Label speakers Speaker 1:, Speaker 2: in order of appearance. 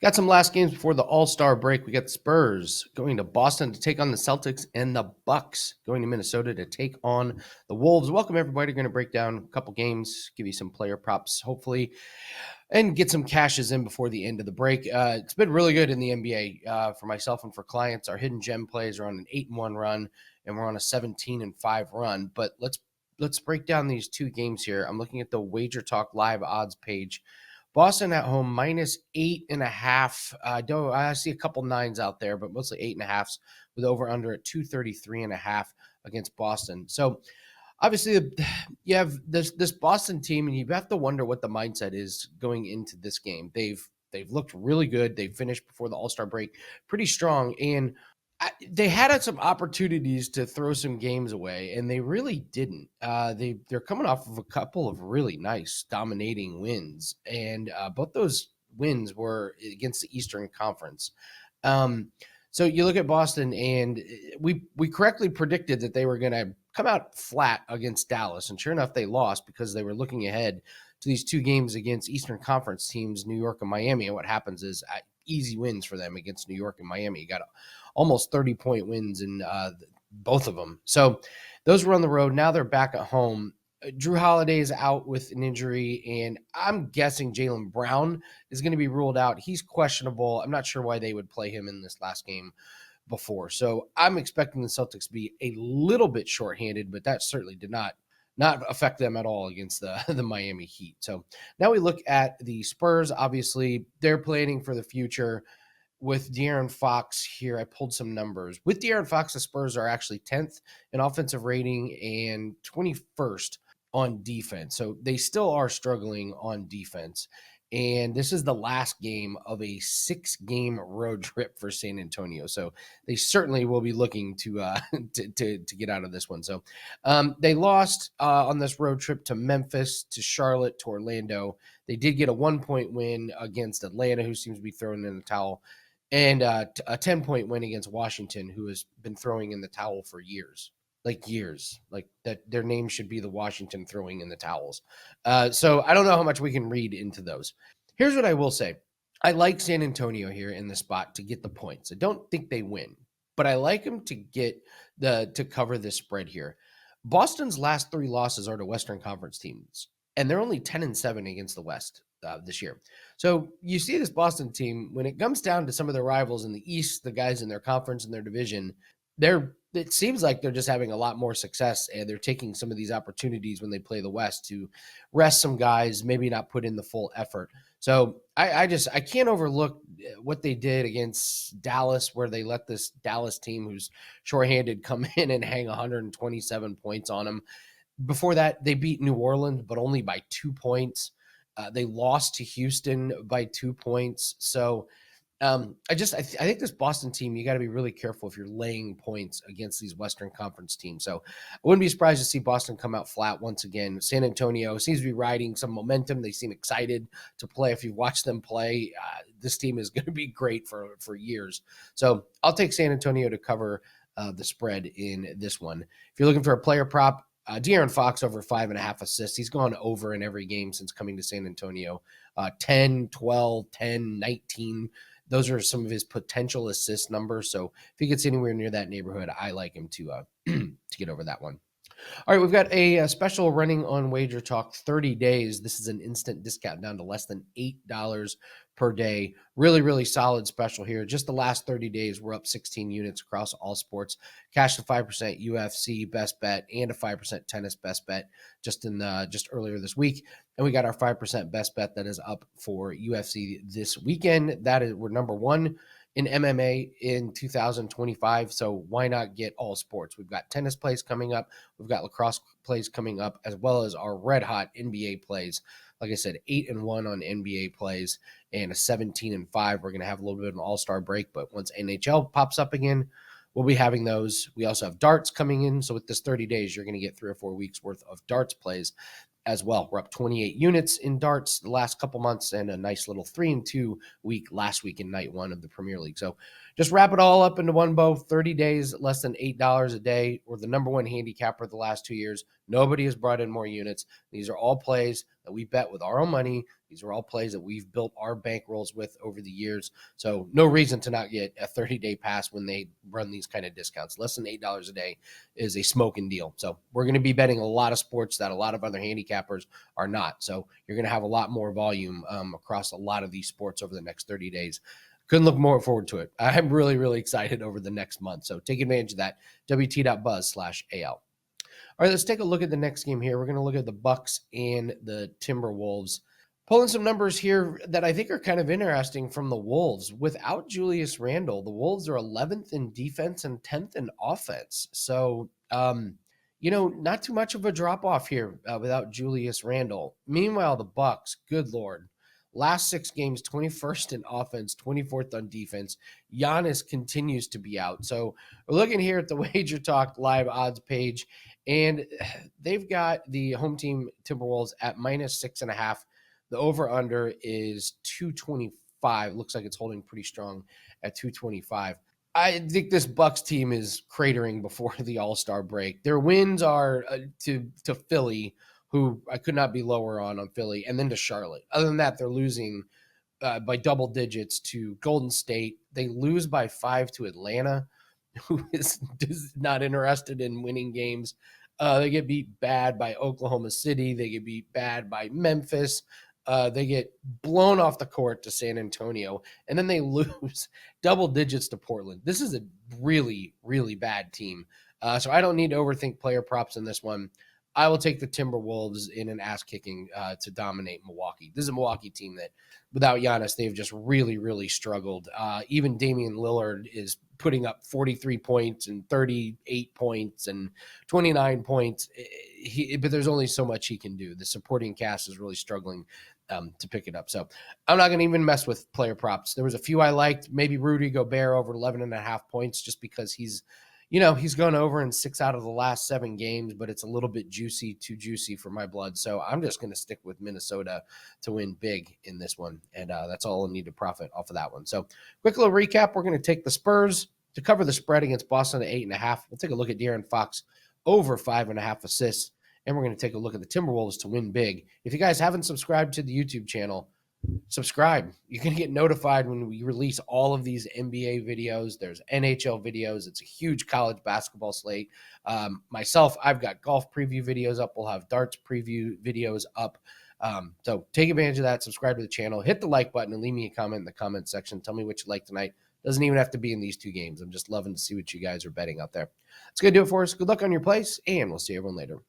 Speaker 1: Got some last games before the All-Star break. We got the Spurs going to Boston to take on the Celtics and the Bucks going to Minnesota to take on the Wolves. Welcome, everybody. We're going to break down a couple games, give you some player props, hopefully, and get some cashes in before the end of the break. It's been really good in the NBA for myself and for clients. Our hidden gem plays are on an 8-1 run, and we're on a 17-5 run. But let's break down these two games here. I'm looking at the WagerTalk live odds page. Boston at home minus 8.5. I see a couple nines out there, but mostly 8.5s with over under at 233.5 against Boston. So obviously you have this Boston team, and you have to wonder what the mindset is going into this game. They've looked really good. They finished before the All-Star break pretty strong, and they had some opportunities to throw some games away, and they really didn't. They're coming off of a couple of really nice dominating wins, and both those wins were against the Eastern Conference. So you look at Boston, and we correctly predicted that they were going to come out flat against Dallas, and sure enough, they lost because they were looking ahead to these two games against Eastern Conference teams, New York and Miami. And what happens is easy wins for them against New York and Miami. You got almost 30-point wins in both of them. So those were on the road. Now they're back at home. Drew Holiday is out with an injury, and I'm guessing Jaylen Brown is going to be ruled out. He's questionable. I'm not sure why they would play him in this last game before. So I'm expecting the Celtics to be a little bit shorthanded, but that certainly did not affect them at all against the Miami Heat. So now we look at the Spurs. Obviously, they're planning for the future. With De'Aaron Fox here, I pulled some numbers. With De'Aaron Fox, the Spurs are actually 10th in offensive rating and 21st on defense. So they still are struggling on defense. And this is the last game of a 6-game road trip for San Antonio. So they certainly will be looking to get out of this one. So they lost on this road trip to Memphis, to Charlotte, to Orlando. They did get a 1-point win against Atlanta, who seems to be throwing in the towel, and a 10-point win against Washington, who has been throwing in the towel for years. Like that their name should be the Washington throwing in the towels. So I don't know how much we can read into those. Here's what I will say. I like San Antonio here in the spot to get the points. I don't think they win, but I like them to get to cover this spread here. Boston's last 3 losses are to Western Conference teams, and they're only 10-7 against the West this year. So you see this Boston team, when it comes down to some of their rivals in the East, the guys in their conference and their division, it seems like they're just having a lot more success, and they're taking some of these opportunities when they play the West to rest some guys, maybe not put in the full effort. So I can't overlook what they did against Dallas, where they let this Dallas team who's shorthanded come in and hang 127 points on them. Before that, they beat New Orleans, but only by 2 points. They lost to Houston by 2 points. So I think this Boston team, you got to be really careful if you're laying points against these Western Conference teams. So I wouldn't be surprised to see Boston come out flat once again. San Antonio seems to be riding some momentum. They seem excited to play. If you watch them play, this team is going to be great for years. So I'll take San Antonio to cover the spread in this one. If you're looking for a player prop, De'Aaron Fox over 5.5 assists. He's gone over in every game since coming to San Antonio. 10, 12, 10, 19. Those are some of his potential assist numbers. So if he gets anywhere near that neighborhood, I like him to get over that one. All right, we've got a special running on WagerTalk, 30 days. This is an instant discount down to less than $8 per day. Really, really solid special here. Just the last 30 days, we're up 16 units across all sports. Cash to 5% UFC best bet and a 5% tennis best bet just earlier this week. And we got our 5% best bet that is up for UFC this weekend. We're number 1 in MMA in 2025. So why not get all sports? We've got tennis plays coming up. We've got lacrosse plays coming up, as well as our red hot NBA plays. Like I said, 8-1 on NBA plays and a 17-5. We're going to have a little bit of an all-star break, but once NHL pops up again, we'll be having those. We also have darts coming in. So with this 30 days, you're going to get 3 or 4 weeks worth of darts plays as well. We're up 28 units in darts the last couple months, and a nice little 3-2 week last week in night 1 of the Premier League. So just wrap it all up into one bow. 30 days, less than $8 a day. We're the number 1 handicapper the last 2 years. Nobody has brought in more units. These are all plays that we bet with our own money. These are all plays that we've built our bankrolls with over the years. So no reason to not get a 30-day pass when they run these kind of discounts. Less than $8 a day is a smoking deal. So we're going to be betting a lot of sports that a lot of other handicappers are not. So you're going to have a lot more volume across a lot of these sports over the next 30 days. Couldn't look more forward to it. I'm really, really excited over the next month. So take advantage of that. WT.buzz/AL. All right, let's take a look at the next game here. We're going to look at the Bucks and the Timberwolves. Pulling some numbers here that I think are kind of interesting from the Wolves. Without Julius Randle, the Wolves are 11th in defense and 10th in offense. So, not too much of a drop off here without Julius Randle. Meanwhile, the Bucks, good Lord, last 6 games, 21st in offense, 24th on defense. Giannis continues to be out. So we're looking here at the WagerTalk live odds page, and they've got the home team Timberwolves at -6.5. The over-under is 225. Looks like it's holding pretty strong at 225. I think this Bucks team is cratering before the All-Star break. Their wins are to Philly, who I could not be lower on Philly, and then to Charlotte. Other than that, they're losing by double digits to Golden State. They lose by 5 to Atlanta, who is not interested in winning games. They get beat bad by Oklahoma City. They get beat bad by Memphis. They get blown off the court to San Antonio, and then they lose double digits to Portland. This is a really, really bad team. So I don't need to overthink player props in this one. I will take the Timberwolves in an ass-kicking to dominate Milwaukee. This is a Milwaukee team that, without Giannis, they've just really, really struggled. Even Damian Lillard is putting up 43 points and 38 points and 29 points. But there's only so much he can do. The supporting cast is really struggling to pick it up. So I'm not going to even mess with player props. There was a few I liked. Maybe Rudy Gobert over 11.5 points just because he's gone over in 6 out of the last 7 games, but it's a little bit too juicy for my blood. So I'm just going to stick with Minnesota to win big in this one. And that's all I'll need to profit off of that one. So quick little recap. We're going to take the Spurs to cover the spread against Boston at 8.5. We'll take a look at De'Aaron Fox over 5.5 assists. And we're going to take a look at the Timberwolves to win big. If you guys haven't subscribed to the YouTube channel, subscribe. You can get notified when we release all of these NBA videos. There's NHL videos. It's a huge college basketball slate. Myself, I've got golf preview videos up. We'll have darts preview videos up. So take advantage of that. Subscribe to the channel. Hit the like button and leave me a comment in the comment section. Tell me what you like tonight. Doesn't even have to be in these 2 games. I'm just loving to see what you guys are betting out there. That's going to do it for us. Good luck on your plays, and we'll see everyone later.